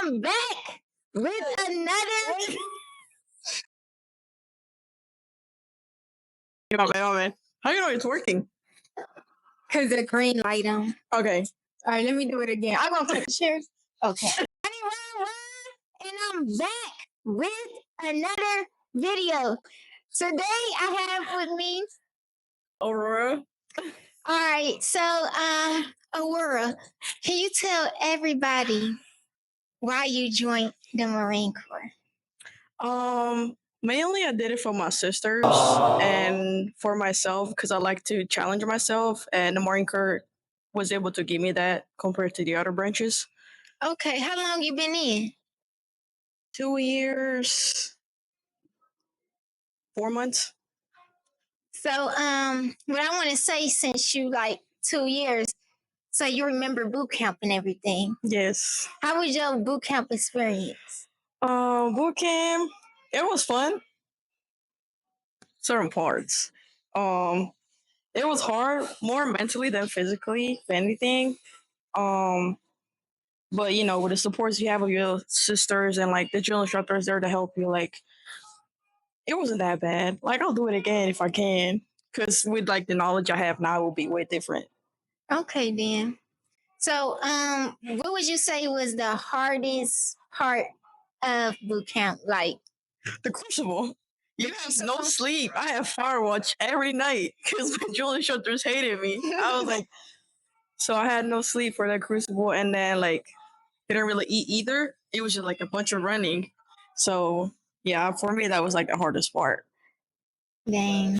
I'm back with another. My man. How you know it's working? Cause the green light on. Okay. All right, let me do it again. I'm gonna put the chairs. Okay. And I'm back with another video. Today I have with me Aurora. All right, so Aurora, can you tell everybody why you joined the Marine Corps? Mainly I did it for my sisters and for myself because I like to challenge myself, and the Marine Corps was able to give me that compared to the other branches. Okay, how long you been in? 2 years, 4 months. So what I want to say, since you like 2 years, so you remember boot camp and everything. Yes. How was your boot camp experience? Boot camp, it was fun. Certain parts. It was hard, more mentally than physically, if anything. Um, but you know, with the supports you have of your sisters and like the drill instructors there to help you, like it wasn't that bad. Like I'll do it again if I can, because with like the knowledge I have now, it will be way different. Okay, then. So, what would you say was the hardest part of boot camp? Like the crucible. You have no sleep. I have fire watch every night because my drill instructors hated me. I was like, so I had no sleep for that crucible, and then like didn't really eat either. It was just like a bunch of running. So yeah, for me that was like the hardest part. Dang.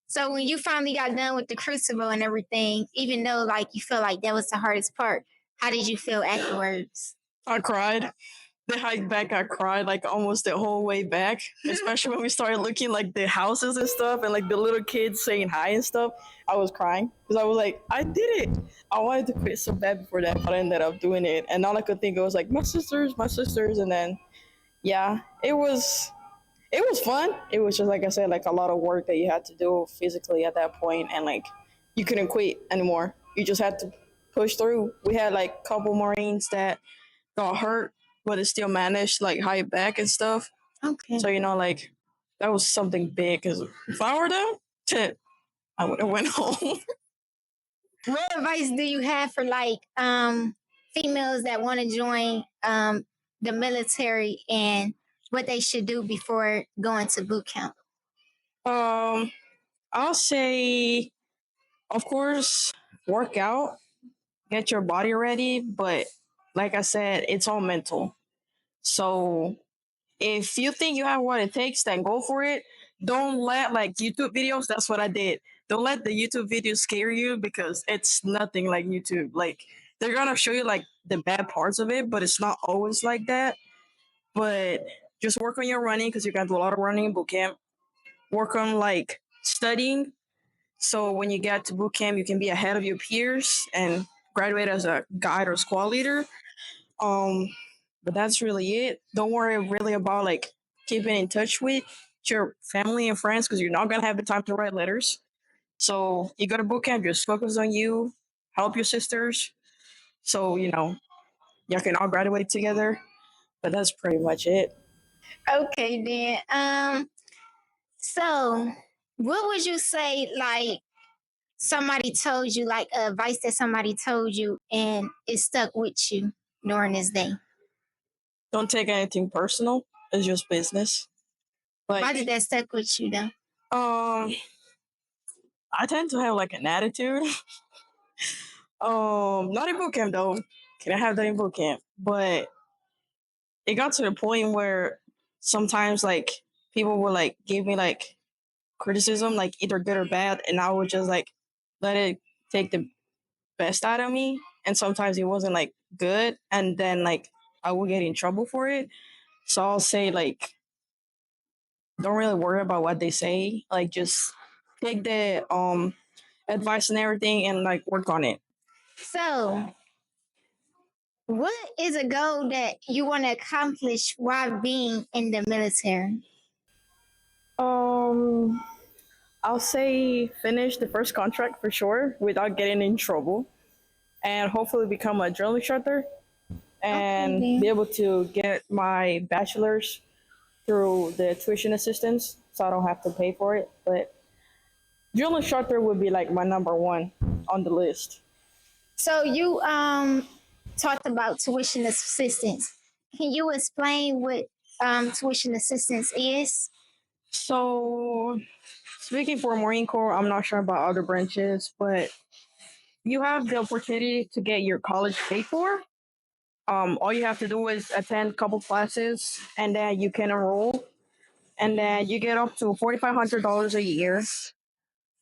So when you finally got done with the crucible and everything, even though like you felt like that was the hardest part, how did you feel afterwards? I cried. The hike back, I cried like almost the whole way back, especially when we started looking like the houses and stuff and like the little kids saying hi and stuff. I was crying because I was like, I did it. I wanted to quit so bad before that, but I ended up doing it. And all I could think of was like my sisters. And then, yeah, it was fun. It was just like I said, like a lot of work that you had to do physically at that point, and like you couldn't quit anymore. You just had to push through. We had like a couple Marines that got hurt, but it still managed like hike back and stuff. Okay. So you know, like that was something big. Cause if I were them, I would have went home. What advice do you have for like females that want to join the military and what they should do before going to boot camp? I'll say, of course, work out, get your body ready, but like I said, it's all mental. So if you think you have what it takes, then go for it. Don't let like YouTube videos. That's what I did. Don't let the YouTube videos scare you because it's nothing like YouTube. Like they're gonna show you like the bad parts of it, but it's not always like that. But just work on your running because you're gonna do a lot of running in boot camp. Work on like studying, so when you get to boot camp, you can be ahead of your peers and graduate as a guide or squad leader. Um, but that's really it. Don't worry really about like keeping in touch with your family and friends because you're not gonna have the time to write letters. So you go to boot camp, just focus on you, help your sisters. So you know y'all can all graduate together. But that's pretty much it. Okay, then. So what would you say like somebody told you, like advice that somebody told you and it stuck with you during this day? Don't take anything personal. It's just business. Why Like did that stuck with you though? um I tend to have like an attitude. Not in boot camp though. Can I have that in boot camp? But it got to the point where sometimes like people would like give me like criticism, like either good or bad, and I would just like let it take the best out of me. And sometimes it wasn't like good, and then like I would get in trouble for it. So I'll say like don't really worry about what they say. Like just take the advice and everything and like work on it. So what is a goal that you want to accomplish while being in the military? Um, I'll say finish the first contract for sure without getting in trouble, and hopefully become a drill instructor. Okay, and be then. able to get my bachelor's through the tuition assistance, so I don't have to pay for it. But drill instructor would be like my number one on the list. So you talked about tuition assistance. Can you explain what tuition assistance is? So speaking for Marine Corps, I'm not sure about other branches, but you have the opportunity to get your college paid for. All you have to do is attend a couple classes, and then you can enroll, and then you get up to $4,500 a year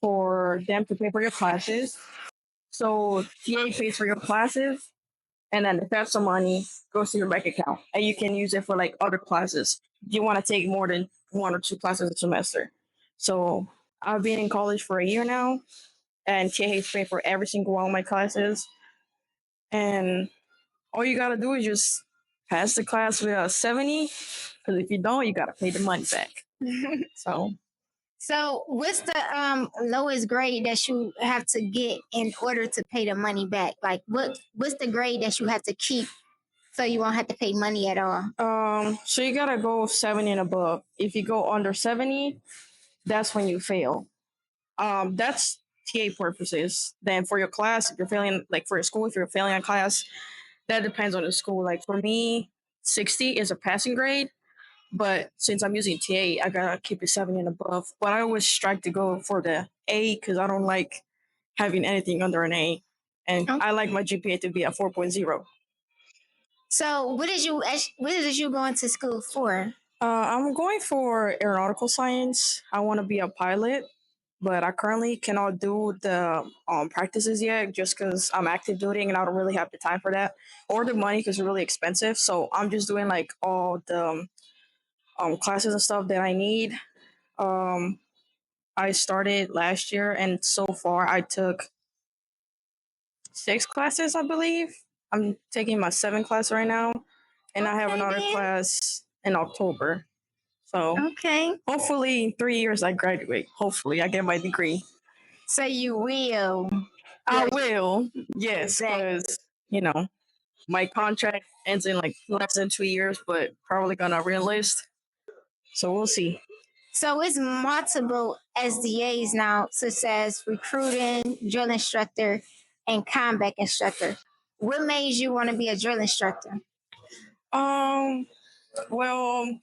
for them to pay for your classes. So TA pays for your classes, and then the rest of money goes to your bank account, and you can use it for like other classes. You want to take more than one or two classes a semester. So I've been in college for a year now, and TA pays for every single one of my classes. And all you gotta do is just pass the class with a 70. Because if you don't, you gotta pay the money back. So So what's the lowest grade that you have to get in order to pay the money back? Like what's the grade that you have to keep so you won't have to pay money at all? so you gotta go 70 and above. If you go under 70, that's when you fail. That's TA purposes. Then for your class, if you're failing, like for your school, if you're failing a class, that depends on the school. Like for me, 60 is a passing grade, but since I'm using TA, I gotta keep it 70 and above. But I always strive to go for the A because I don't like having anything under an A, and Okay. I like my GPA to be at 4.0. So what did you go into school for? I'm going for aeronautical science. I want to be a pilot, but I currently cannot do the practices yet just because I'm active duty and I don't really have the time for that or the money because it's really expensive. So I'm just doing like all the classes and stuff that I need. Um, I started last year, and so far I took 6 classes, I believe. I'm taking my 7th class right now, and I have Okay, another then. class in October. So Okay. hopefully in 3 years I graduate. Hopefully I get my degree. So you will. I will, yes, Exactly. because my contract ends in like less than 2 years, but probably gonna reenlist. So we'll see. So it's multiple SDAs now, such as recruiting, drill instructor, and combat instructor. What made you want to be a drill instructor? Um, well,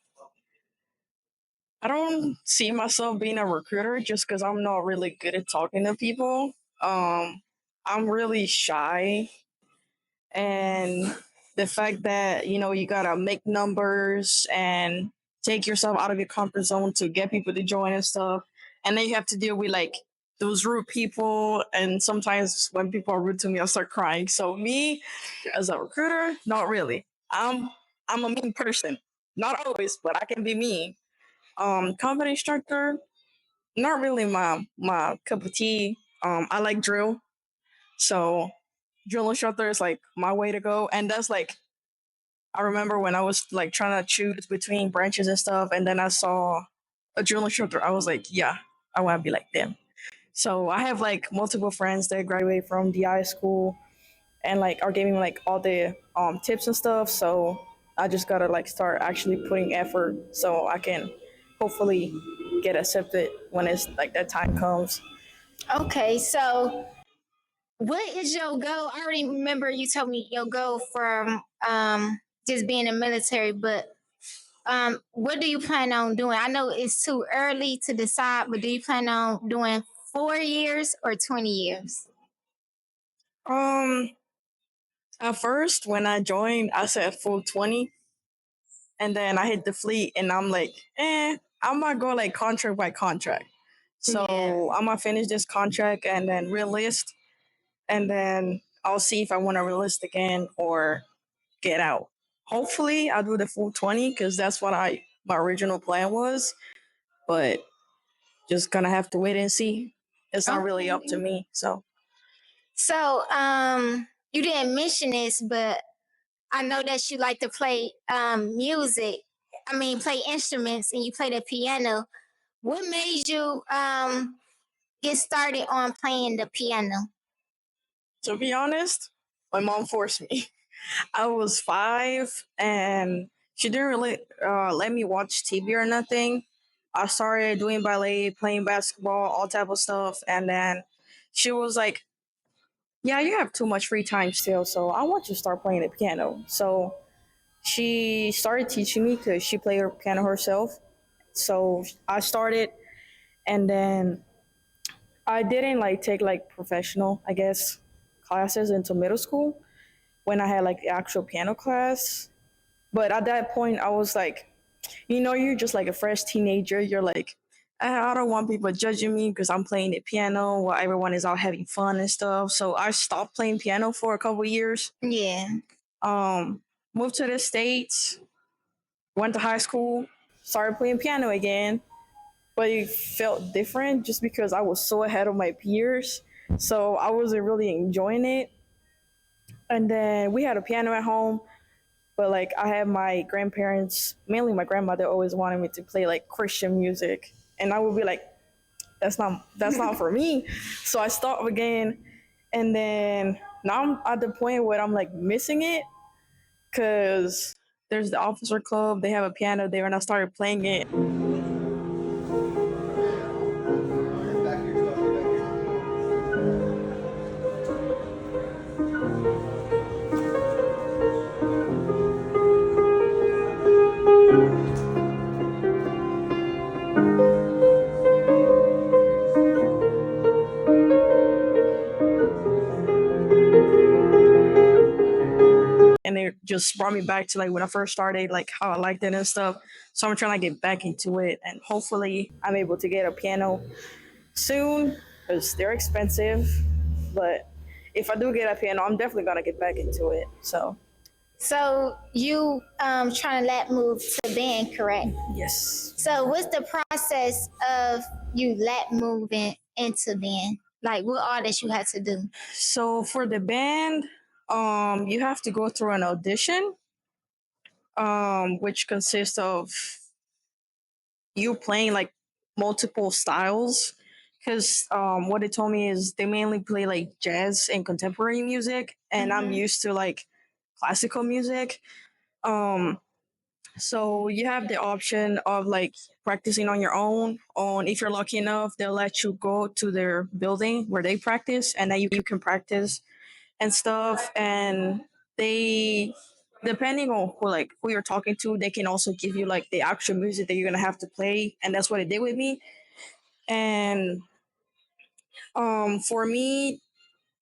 I don't see myself being a recruiter just because I'm not really good at talking to people. Um, I'm really shy, and the fact that you gotta make numbers and take yourself out of your comfort zone to get people to join and stuff, and then you have to deal with like those rude people, and sometimes when people are rude to me I start crying. So me as a recruiter, not really. I'm a mean person, not always, but I can be mean. Combat instructor, not really my cup of tea. I like drill, so drill instructor is like my way to go. And that's like, I remember when I was like trying to choose between branches and stuff, and then I saw a drill instructor. I was like, yeah, I want to be like them. So I have like multiple friends that graduate from DI school and like are giving me like all the tips and stuff. So I just gotta like start actually putting effort so I can hopefully get accepted when it's like that time comes. Okay, so what is your goal? I already remember you told me your goal from just being in the military, but what do you plan on doing? I know it's too early to decide, but do you plan on doing 4 years or 20 years? Um, at first when I joined, I said full 20, and then I hit the fleet, and I'm like, I'm gonna go like contract by contract. Yeah. So I'm gonna finish this contract and then relist, and then I'll see if I want to relist again or get out. Hopefully, I'll do the full 20 because that's what my original plan was. But just gonna have to wait and see. It's not really up to Okay. me. So So, you didn't mention this, but I know that you like to play music. I mean, play instruments, and you play the piano. What made you get started on playing the piano? to be honest, my mom forced me. I was 5, and she didn't really let me watch TV or nothing. I started doing ballet, playing basketball, all type of stuff, and then she was like, "Yeah, you have too much free time still, so I want you to start playing the piano." So she started teaching me because she played her piano herself. So I started, and then I didn't like take like professional, I guess, classes until middle school when I had like the actual piano class. But at that point, I was like, you're just like a fresh teenager. You're like, I don't want people judging me because I'm playing the piano while everyone is out having fun and stuff. So I stopped playing piano for a couple years. Yeah. Um, moved to the States, went to high school, started playing piano again, but it felt different just because I was so ahead of my peers. So I wasn't really enjoying it. And then we had a piano at home, but like I had my grandparents, mainly my grandmother, always wanted me to play like Christian music, and I would be like, that's not for me. So I stopped again, and then now I'm at the point where I'm like missing it because there's the officer club. They have a piano there, and I started playing it. And it just brought me back to like when I first started, like how I liked it and stuff. So I'm trying to get back into it, and hopefully I'm able to get a piano soon because they're expensive. But if I do get a piano, I'm definitely gonna get back into it. So you trying to let move to band, correct? Yes. So what's the process of you let moving into band? Like what all that you had to do? So for the band, you have to go through an audition, which consists of you playing like multiple styles. Because what they told me is they mainly play like jazz and contemporary music, and I'm used to like classical music. Um, so you have the option of like practicing on your own. On if you're lucky enough, they'll let you go to their building where they practice, and then you can practice and stuff. And they, depending on who you're talking to, they can also give you like the actual music that you're gonna have to play, and that's what it did with me. And for me,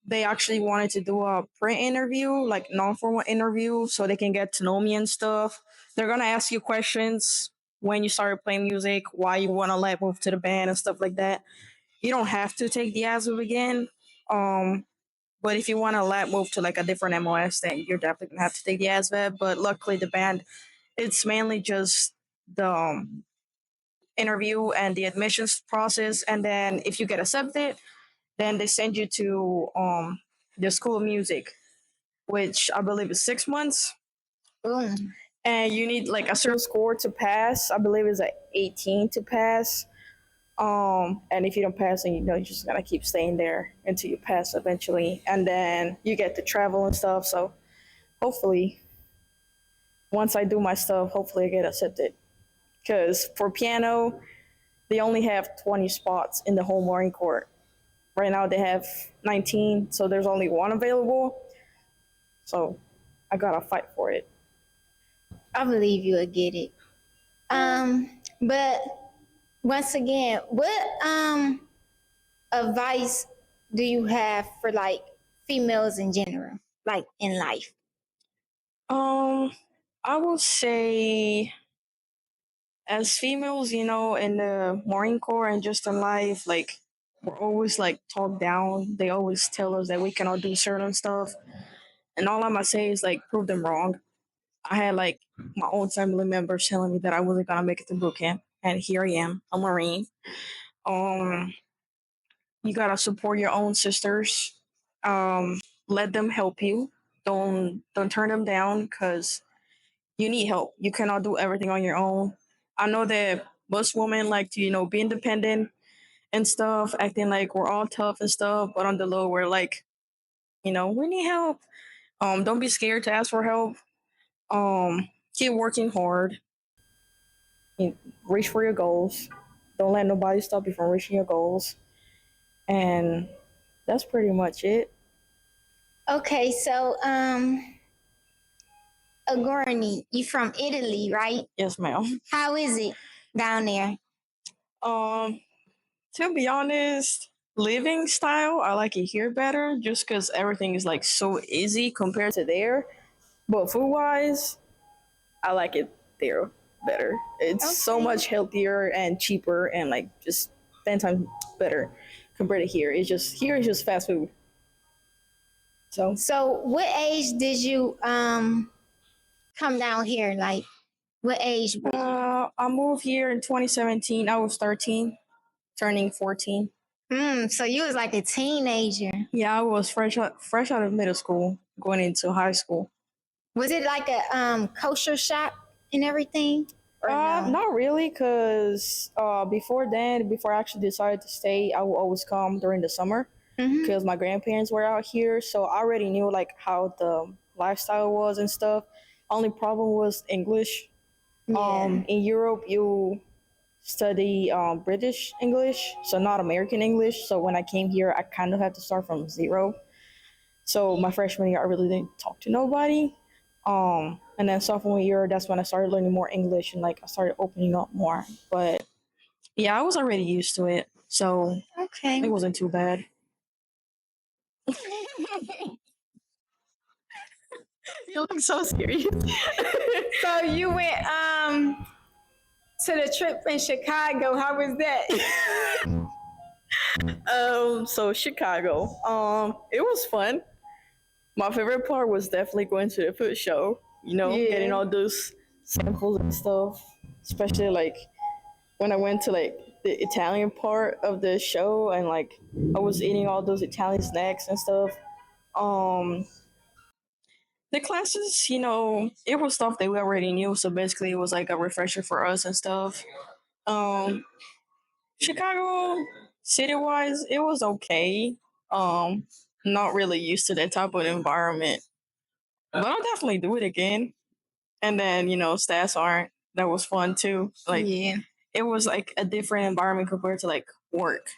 they actually wanted to do a print interview, like non-formal interview, so they can get to know me and stuff. They're gonna ask you questions when you started playing music, why you want to let move to the band and stuff like that. You don't have to take the ASVAB again. Um, but if you want to let move to like a different MOS, then you're definitely gonna have to take the ASVAB. But luckily, the band, it's mainly just the interview and the admissions process, and then if you get accepted, then they send you to the school of music, which I believe is 6 months. Boom. And you need like a certain score to pass. I believe it's like 18 to pass. And if you don't pass, then you're just gonna keep staying there until you pass eventually, and then you get to travel and stuff. So hopefully, once I do my stuff, hopefully I get accepted. Because for piano, they only have 20 spots in the whole Marine Corps. Right now they have 19, so there's only one available. So I gotta fight for it. I believe you'll get it. But once again, what advice do you have for like females in general, like in life? Um, I will say, as females, in the Marine Corps and just in life, like we're always like talked down. They always tell us that we cannot do certain stuff, and all I'm gonna say is like prove them wrong. I had like my own family members telling me that I wasn't gonna make it to boot camp, and here I am, a Marine. Um, you gotta support your own sisters. Let them help you. Don't turn them down because you need help. You cannot do everything on your own. I know that most women like to be independent and stuff, acting like we're all tough and stuff, but on the low we're like we need help. Don't be scared to ask for help. Keep working hard. Reach for your goals. Don't let nobody stop you from reaching your goals. And that's pretty much it. Okay, so Agorni, you from Italy, right? Yes, ma'am. How is it down there? Um, to be honest, living style, I like it here better just because everything is like so easy compared to there. But food wise, I like it there better. It's so Okay. much healthier and cheaper and like just 10 times better compared to here. It's just here is just fast food. So what age did you come down here? Like what age? I moved here in 2017. I was 13, turning 14. So you was like a teenager. Yeah, I was fresh out of middle school, going into high school. Was it like a kosher shop and everything? Or no? Not really, cause before then, before I actually decided to stay, I would always come during the summer, because my grandparents were out here, so I already knew like how the lifestyle was and stuff. Only problem was English. In Europe, you study British English, so not American English. So when I came here, I kind of had to start from zero. So my freshman year, I really didn't talk to nobody. And then sophomore year, that's when I started learning more English and like I started opening up more. But yeah, I was already used to it, so Okay. it wasn't too bad. You look so serious. So you went to the trip in Chicago. How was that? So Chicago, it was fun. My favorite part was definitely going to the food show. You know, getting all those samples and stuff. Especially like when I went to like the Italian part of the show and like I was eating all those Italian snacks and stuff. Um, the classes, it was stuff that we already knew. So basically, it was like a refresher for us and stuff. Um, Chicago, city wise, it was okay. Um, Not really used to that type of environment, but I'll definitely do it again. And then stats aren't. That was fun too. Like it was like a different environment compared to like work.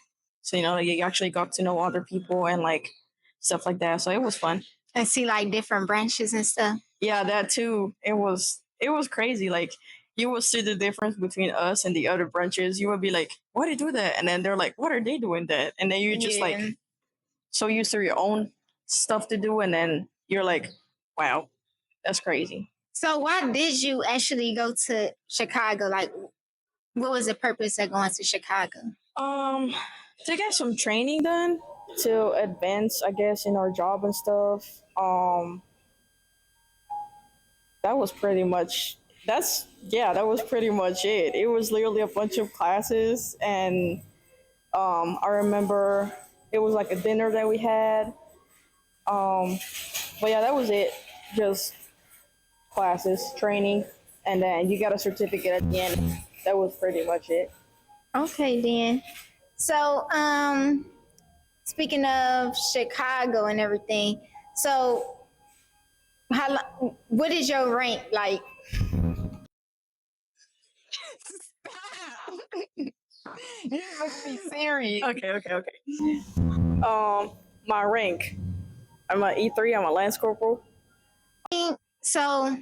So like, you actually got to know other people and like stuff like that. So it was fun. And see like different branches and stuff. Yeah, that too. It was crazy. Like you will see the difference between us and the other branches. You would be like, "Why do they do that?" And then they're like, "What are they doing that?" And then you're just like so used to your own stuff to do, and then you're like, "Wow, that's crazy." So why did you actually go to Chicago? Like, what was the purpose of going to Chicago? Um, to get some training done to advance, I guess, in our job and stuff. That was pretty much that was pretty much it. It was literally a bunch of classes, and I remember it was like a dinner that we had. But yeah, that was it. Just classes, training, and then you got a certificate at the end. That was pretty much it. Okay, then. So, speaking of Chicago and everything, so what is your rank like? You must be serious. Okay. My rank. I'm an E3. I'm a Lance Corporal. So,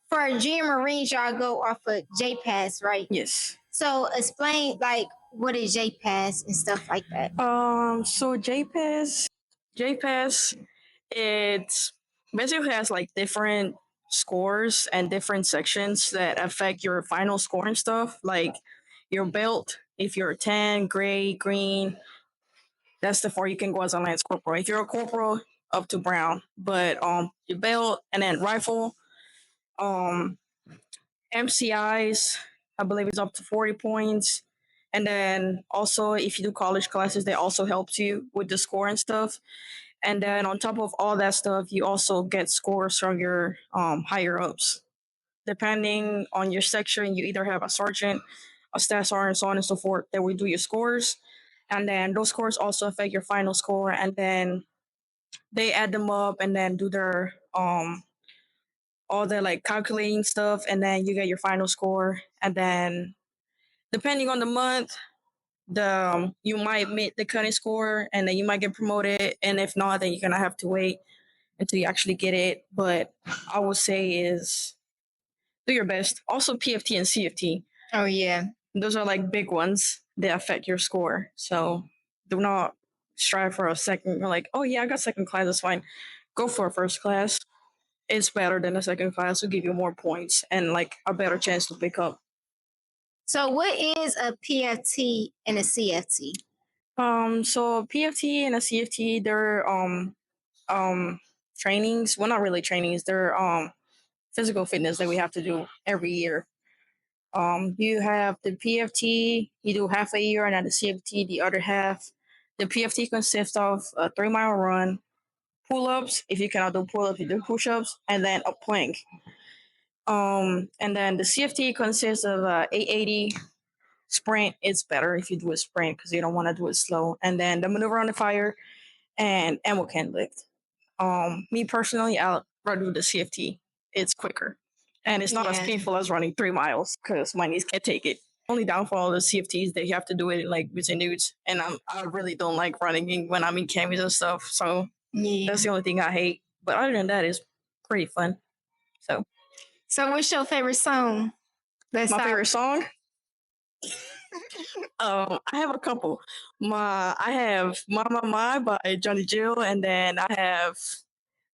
for junior Marines, y'all go off of JPass, right? Yes. So, explain like what is JPass and stuff like that. So JPass, it basically has like different scores and different sections that affect your final score and stuff. Like your belt, if you're a 10, gray, green, that's the far you can go as a lance corporal. If you're a corporal, up to brown. But your belt and then rifle, um MCIs, I believe it's up to 40 points. And then also if you do college classes, that also helps you with the score and stuff. And then on top of all that stuff, you also get scores from your higher ups. Depending on your section, you either have a sergeant, a staff sergeant, so on and so forth, that will do your scores. And then those scores also affect your final score. And then they add them up and then do their all the like calculating stuff, and then you get your final score, and then depending on the month, the you might meet the cutting score, and then you might get promoted, and if not, then you're gonna have to wait until you actually get it. But I would say is do your best. Also, PFT and CFT. Oh yeah. Those are like big ones that affect your score. So do not strive for a second. You're like, oh yeah, I got second class. That's fine. Go for a first class. It's better than a second class. Will give you more points and like a better chance to pick up. So what is a PFT and a CFT? So PFT and a CFT, they're um trainings. Well, not really trainings. They're physical fitness that we have to do every year. You have the PFT, you do half a year, and then the CFT, the other half. The PFT consists of a 3 mile run, pull ups. If you cannot do pull ups, you do push ups, and then a plank. And then the CFT consists of 880 sprint. It's better if you do a sprint because you don't want to do it slow. And then the maneuver on the fire and ammo can lift. Me personally, I'll rather do the CFT. It's quicker. And it's not as painful as running 3 miles because my knees can't take it. Only downfall of the CFTs that you have to do it like within nudes, and I really don't like running when I'm in camis and stuff. So that's the only thing I hate. But other than that, it's pretty fun. So what's your favorite song? My favorite song. I have a couple. I have "My My" by Johnny Gill, and then I have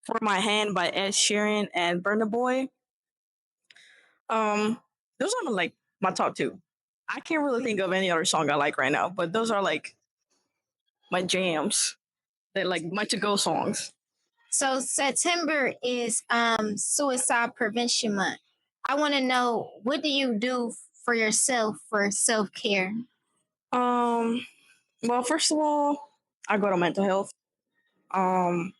"For My Hand" by Ed Sheeran and Burna Boy. Um, those are like my top two. I can't really think of any other song I like right now, but those are like my jams. They're like my to-go songs. So September is suicide prevention month. I want to know, what do you do for yourself for self-care? Um, well, first of all, I go to mental health. Um,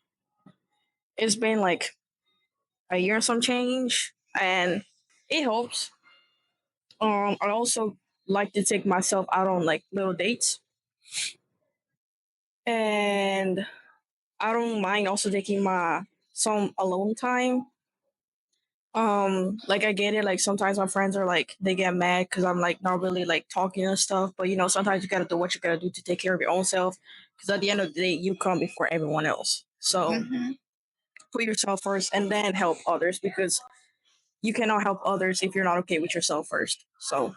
it's been like a year and some change, and it helps. I also like to take myself out on like little dates, and I don't mind also taking my some alone time. Like I get it. Like sometimes my friends are like they get mad because I'm like not really like talking and stuff. But you know, sometimes you gotta do what you gotta do to take care of your own self. Because at the end of the day, you come before everyone else. So put yourself first, and then help others because you cannot help others if you're not okay with yourself first. So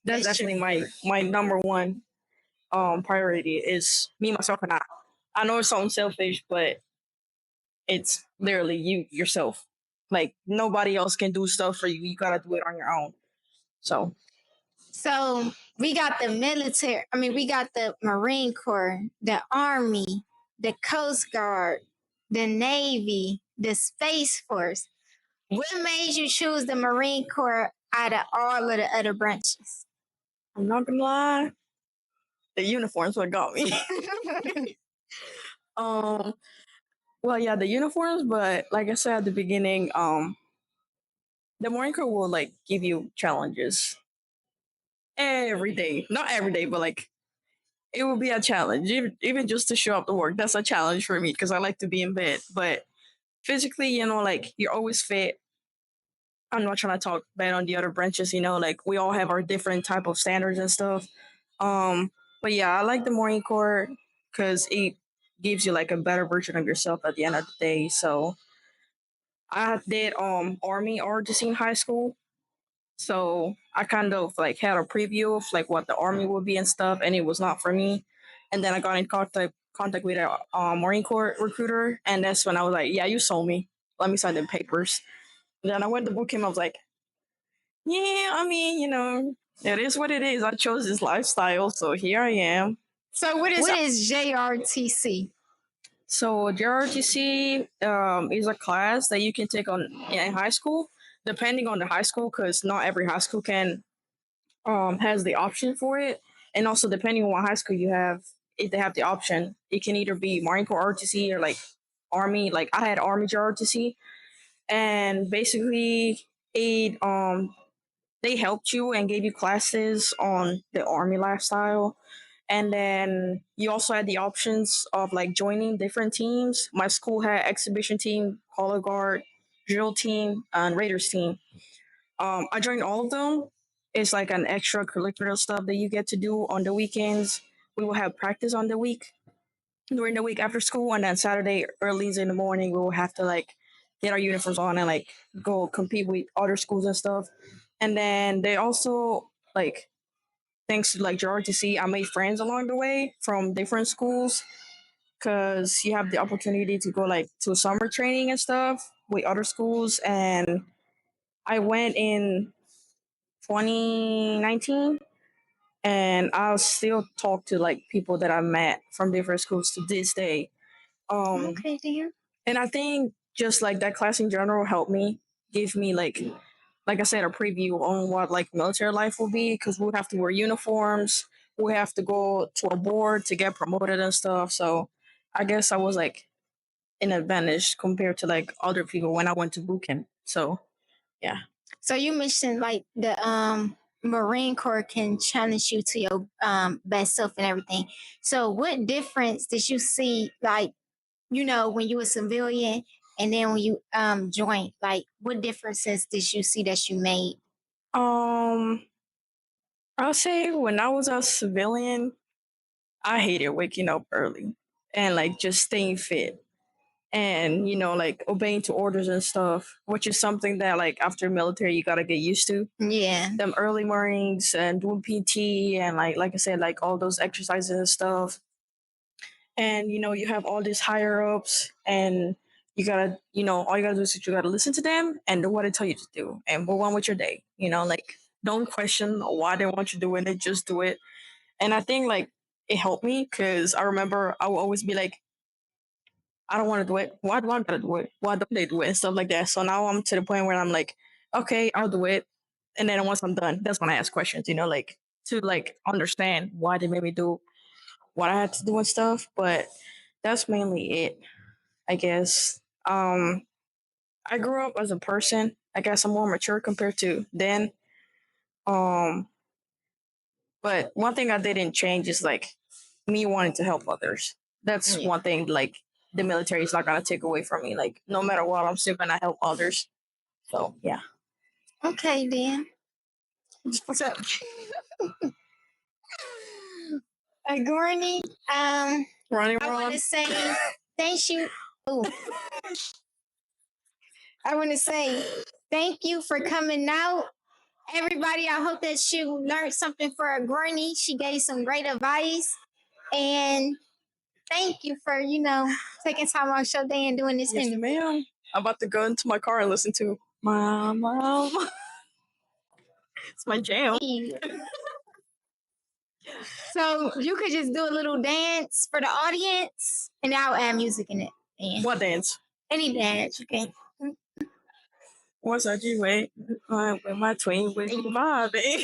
that's definitely my number one priority is me myself and I. I know it sounds selfish, but it's literally you yourself. Like nobody else can do stuff for you. You gotta do it on your own. So we got the military. I mean, we got the Marine Corps, the Army, the Coast Guard, the Navy, the Space Force. What made you choose the Marine Corps out of all of the other branches? I'm not gonna lie, the uniforms what got me. um, well, yeah, the uniforms, but like I said at the beginning, the Marine Corps will like give you challenges every day. Not every day, but like it will be a challenge. Even just to show up to work, that's a challenge for me because I like to be in bed. But physically, you know, like you're always fit. I'm not trying to talk bad on the other branches, you know, like we all have our different type of standards and stuff. Um, but yeah, I like the Marine Corps because it gives you like a better version of yourself at the end of the day. So I did Army ROTC in high school. So I kind of like had a preview of like what the army would be and stuff, and it was not for me. And then I got in contact with a Marine Corps recruiter, and that's when I was like, "Yeah, you sold me. Let me sign the papers." And then I went to Bootcamp. I was like, "Yeah, I mean, you know, it is what it is. I chose this lifestyle, so here I am." So what is JRTC? So JRTC is a class that you can take on in high school, depending on the high school, because not every high school can has the option for it, and also depending on what high school you have, if they have the option, it can either be Marine Corps RTC or like Army. Like I had Army RTC, and basically it they helped you and gave you classes on the Army lifestyle, And then you also had the options of like joining different teams. My school had exhibition team, color guard, drill team, and Raiders team. I joined all of them. It's like an extracurricular stuff that you get to do on the weekends. We will have practice on the week during the week after school, and then Saturday early in the morning we will have to like get our uniforms on and like go compete with other schools and stuff. And then they also like thanks to like JRTC, I made friends along the way from different schools because you have the opportunity to go like to summer training and stuff with other schools. And I went in 2019, and I'll still talk to like people that I met from different schools to this day. Okay, dear. And I think just like that class in general helped me, give me like I said, a preview on what like military life will be because we'll have to wear uniforms, we have to go to a board to get promoted and stuff. So I guess I was like an advantage compared to like other people when I went to boot camp. So yeah. So you mentioned like the Marine Corps can challenge you to your best self and everything. So what difference did you see, like, when you were a civilian and then when you joined? Like, what differences did you see that you made? Um, I'll say when I was a civilian, I hated waking up early and like just staying fit and like obeying to orders and stuff, which is something that like after military you gotta get used to. Yeah. Them early mornings and doing PT and like I said, like all those exercises and stuff. And you have all these higher ups, and you gotta all you gotta do is you gotta listen to them and do what they tell you to do and move on with your day. Like don't question why they want you doing it, just do it. And I think like it helped me because I remember I would always be like, I don't want to do it. Why do I gotta do it? Why don't they do it? And stuff like that. So now I'm to the point where I'm like, okay, I'll do it. And then once I'm done, that's when I ask questions, like to like understand why they made me do what I had to do and stuff. But that's mainly it, I guess. I grew up as a person. I guess I'm more mature compared to then. Um, but one thing I didn't change is like me wanting to help others. That's Yeah. one thing like the military is not gonna take away from me. Like no matter what, I'm still gonna help others. So yeah. Okay, then. What's up? Gorney, Running I want around. to say thank you. Ooh, I want to say thank you for coming out. Everybody, I hope that you learned something for Gorney. She gave some great advice. And thank you for, taking time out your day and doing this Yes, interview. ma'am. I'm about to go into my car and listen to my mom. It's my jam. So you could just do a little dance for the audience, and I'll add music in it. And What dance? any dance, okay? What's that you wait? With my twin with my baby.